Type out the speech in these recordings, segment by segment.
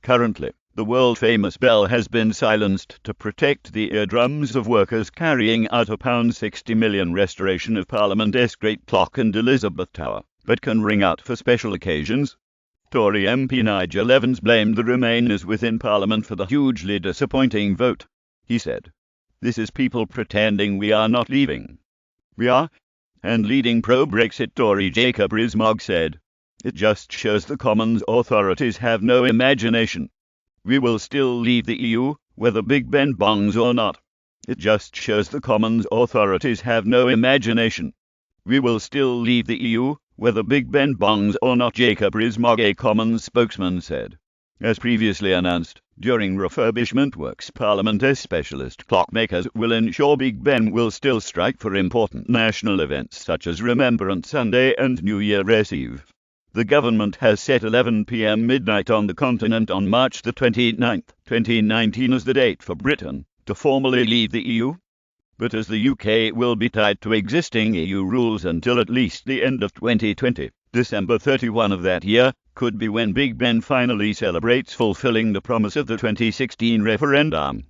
Currently, the world-famous bell has been silenced to protect the eardrums of workers carrying out a £60 million restoration of Parliament's Great Clock and Elizabeth Tower, but can ring out for special occasions. Tory MP Nigel Evans blamed the Remainers within Parliament for the hugely disappointing vote. He said, "This is people pretending we are not leaving. We are." And leading pro-Brexit Tory Jacob Rees-Mogg said, "It just shows the Commons authorities have no imagination. We will still leave the EU, whether Big Ben bongs or not. It just shows the Commons authorities have no imagination. We will still leave the EU, whether Big Ben bongs or not," Jacob Rees-Mogg, a Commons spokesman, said. As previously announced, during refurbishment works, Parliament's specialist clockmakers will ensure Big Ben will still strike for important national events such as Remembrance Sunday and New Year's Eve. The government has set 11 p.m. midnight on the continent on March the 29th, 2019 as the date for Britain to formally leave the EU. But as the UK will be tied to existing EU rules until at least the end of 2020, December 31 of that year could be when Big Ben finally celebrates fulfilling the promise of the 2016 referendum.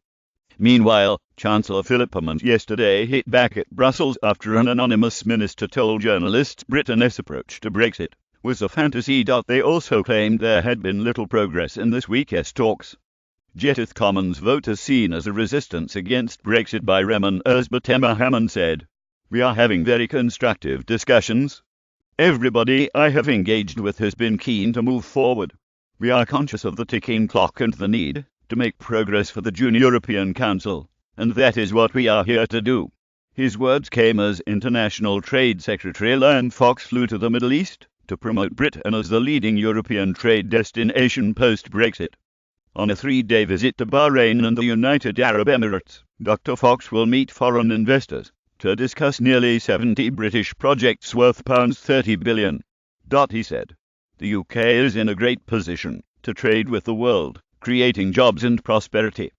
Meanwhile, Chancellor Philip Hammond yesterday hit back at Brussels after an anonymous minister told journalists Britain's approach to Brexit was a fantasy. They also claimed there had been little progress in this week's talks. Jetith Commons voters seen as a resistance against Brexit by Remainers, but Emma Hammond said, "We are having very constructive discussions. Everybody I have engaged with has been keen to move forward. We are conscious of the ticking clock and the need to make progress for the June European Council, and that is what we are here to do." His words came as International Trade Secretary Liam Fox flew to the Middle East to promote Britain as the leading European trade destination post-Brexit. On a 3-day visit to Bahrain and the United Arab Emirates, Dr. Fox will meet foreign investors to discuss nearly 70 British projects worth £30 billion. He said, "The UK is in a great position to trade with the world, creating jobs and prosperity.